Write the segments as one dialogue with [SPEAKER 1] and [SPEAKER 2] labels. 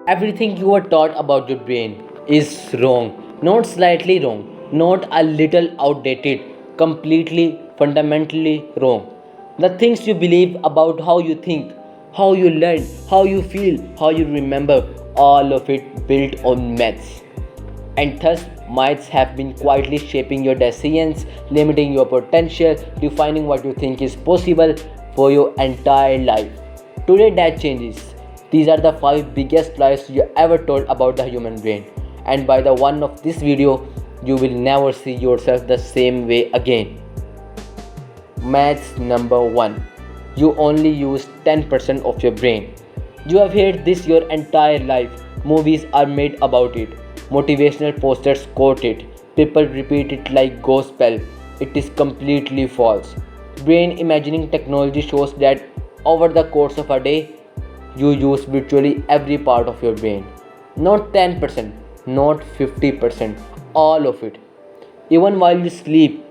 [SPEAKER 1] Everything you were taught about your brain is wrong, not slightly wrong, not a little outdated, completely, fundamentally wrong. The things you believe about how you think, how you learn, how you feel, how you remember, all of it built on maths. And thus, myths have been quietly shaping your decisions, limiting your potential, defining what you think is possible for your entire life. Today, that changes. These are the 5 biggest lies you ever told about the human brain. And by the one of this video, you will never see yourself the same way again. Maths number 1. You only use 10% of your brain. You have heard this your entire life. Movies are made about it. Motivational posters quote it. People repeat it like gospel. It is completely false. Brain imagining technology shows that over the course of a day, you use virtually every part of your brain. Not 10%, not 50%, all of it. Even while you sleep,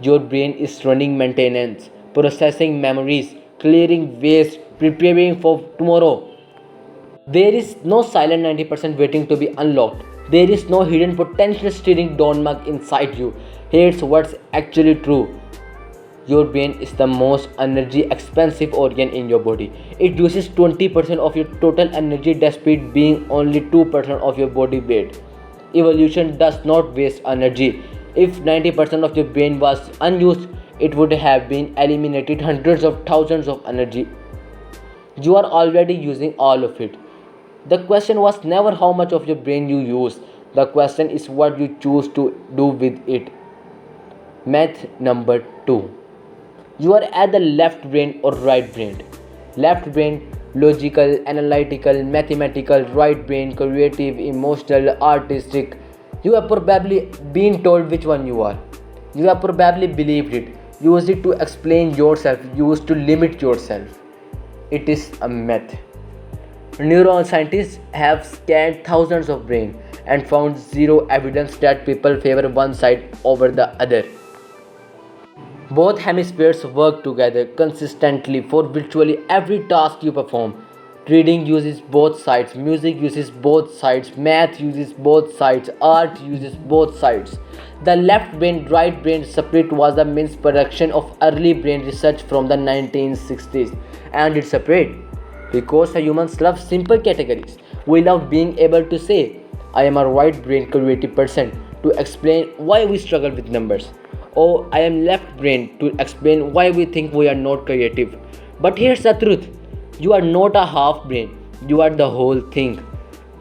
[SPEAKER 1] your brain is running maintenance, processing memories, clearing waste, preparing for tomorrow. There is no silent 90% waiting to be unlocked. There is no hidden potential steering Donmag inside you. Here's what's actually true. Your brain is the most energy expensive organ in your body. It uses 20% of your total energy despite being only 2% of your body weight. Evolution does not waste energy. If 90% of your brain was unused, it would have been eliminated hundreds of thousands of energy. You are already using all of it. The question was never how much of your brain you use. The question is what you choose to do with it. Math number 2. You are at the left brain or right brain. Left brain, logical, analytical, mathematical, right brain, creative, emotional, artistic. You have probably been told which one you are. You have probably believed it, used it to explain yourself, used to limit yourself. It is a myth. Neuroscientists have scanned thousands of brains and found zero evidence that people favor one side over the other. Both hemispheres work together consistently for virtually every task you perform. Reading uses both sides, music uses both sides, math uses both sides, art uses both sides. The left brain right brain split was the main production of early brain research from the 1960s, and it's separate because humans love simple categories. We love being able to say, I am a right brain creative person to explain why we struggle with numbers. Oh, I am left brain to explain why we think we are not creative. But here's the truth, you are not a half brain, you are the whole thing.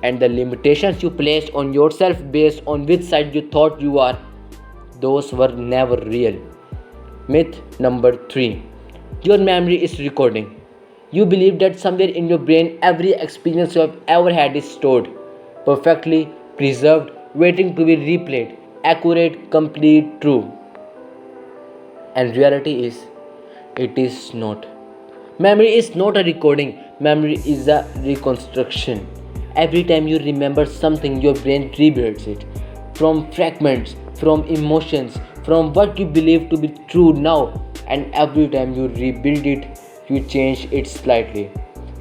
[SPEAKER 1] And the limitations you placed on yourself based on which side you thought you are, those were never real. Myth number 3. Your memory is recording. You believe that somewhere in your brain every experience you have ever had is stored, perfectly preserved, waiting to be replayed, accurate, complete, true. And reality is, it is not. Memory is not a recording, memory is a reconstruction. Every time you remember something, your brain rebuilds it from fragments, from emotions, from what you believe to be true now. And every time you rebuild it, you change it slightly.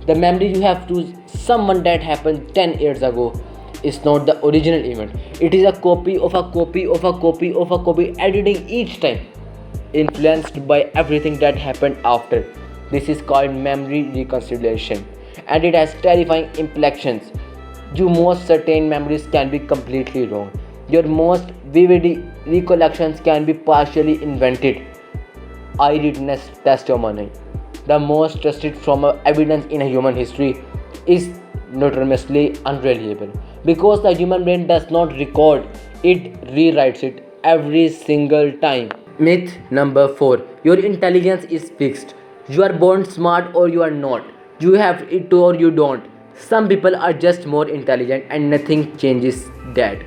[SPEAKER 1] The memory you have to someone that happened 10 years ago is not the original event. It is a copy of a copy of a copy of a copy, editing each time, influenced by everything that happened after. This is called memory reconciliation, and it has terrifying implications. Your most certain memories can be completely wrong. Your most vivid recollections can be partially invented. Eyewitness testimony, the most trusted form of evidence in a human history, is notoriously unreliable because the human brain does not record, it rewrites it every single time. Myth number 4. Your intelligence is fixed. You are born smart or you are not. You have it or you don't. Some people are just more intelligent and nothing changes that.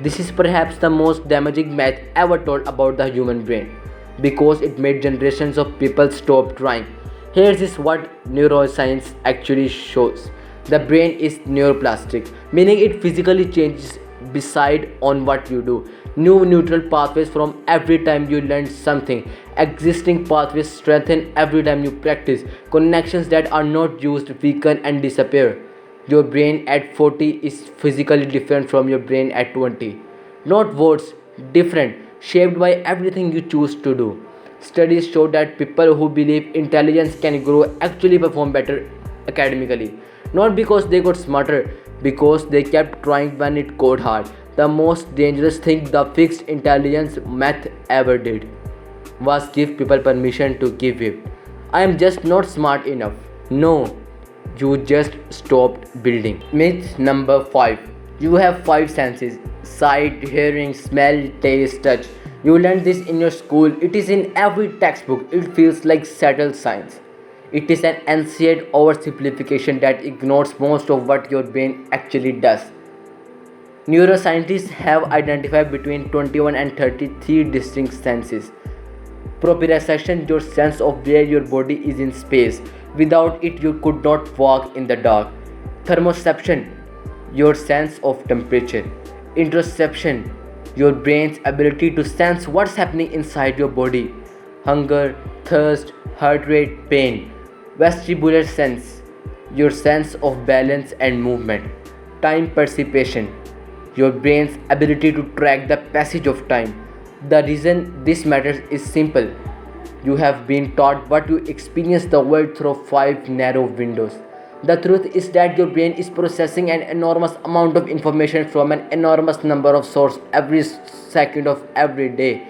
[SPEAKER 1] This is perhaps the most damaging myth ever told about the human brain because it made generations of people stop trying. Here is what neuroscience actually shows. The brain is neuroplastic, meaning it physically changes beside on what you do. New neural pathways from every time you learn something. Existing pathways strengthen every time you practice. Connections that are not used weaken and disappear. Your brain at 40 is physically different from your brain at 20. Not words, different, shaped by everything you choose to do. Studies show that people who believe intelligence can grow actually perform better academically. Not because they got smarter, because they kept trying when it got hard. The most dangerous thing the fixed intelligence math ever did was give people permission to give it. I am just not smart enough. No, you just stopped building. Myth number 5. You have 5 senses: sight, hearing, smell, taste, touch. You learned this in your school. It is in every textbook. It feels like settled science. It is an ancient oversimplification that ignores most of what your brain actually does. Neuroscientists have identified between 21 and 33 distinct senses. Proprioception, your sense of where your body is in space. Without it, you could not walk in the dark. Thermoception, your sense of temperature. Interoception, your brain's ability to sense what's happening inside your body. Hunger, thirst, heart rate, pain. Vestibular sense, your sense of balance and movement. Time perception, your brain's ability to track the passage of time. The reason this matters is simple. You have been taught what you experience the world through 5 narrow windows. The truth is that your brain is processing an enormous amount of information from an enormous number of sources every second of every day.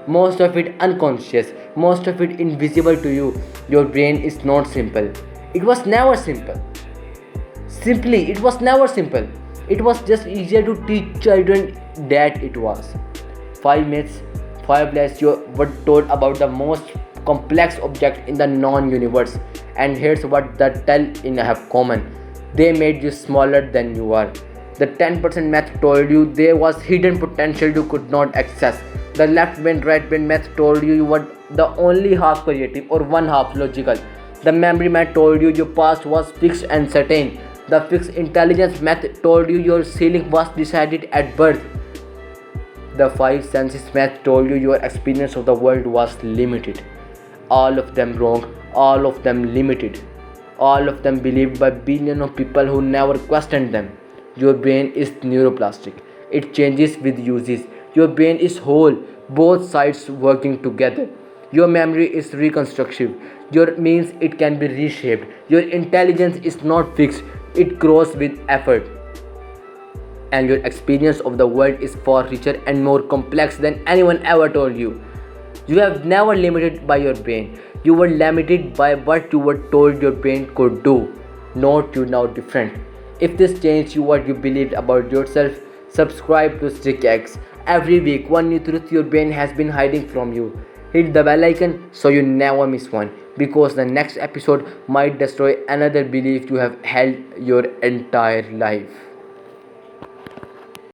[SPEAKER 1] Most of it unconscious, most of it invisible to you. Your brain is not simple. It was never simple. Simply, it was never simple. It was just easier to teach children that it was. 5 myths, 5 lies you were told about the most complex object in the known universe. And here's what the tell in have common. They made you smaller than you are. The 10% math told you there was hidden potential you could not access. The left brain right brain math told you were the only half creative or one half logical. The memory math told you your past was fixed and certain. The fixed intelligence math told you your ceiling was decided at birth. The 5 senses math told you your experience of the world was limited. All of them wrong, all of them limited. All of them believed by billions of people who never questioned them. Your brain is neuroplastic. It changes with uses. Your brain is whole, both sides working together. Your memory is reconstructive. Your means it can be reshaped. Your intelligence is not fixed. It grows with effort. And your experience of the world is far richer and more complex than anyone ever told you. You have never limited by your brain. You were limited by what you were told your brain could do. Not you now different. If this changed you what you believed about yourself, subscribe to Stick X. Every week, one new truth your brain has been hiding from you. Hit the bell icon so you never miss one, because the next episode might destroy another belief you have held your entire life.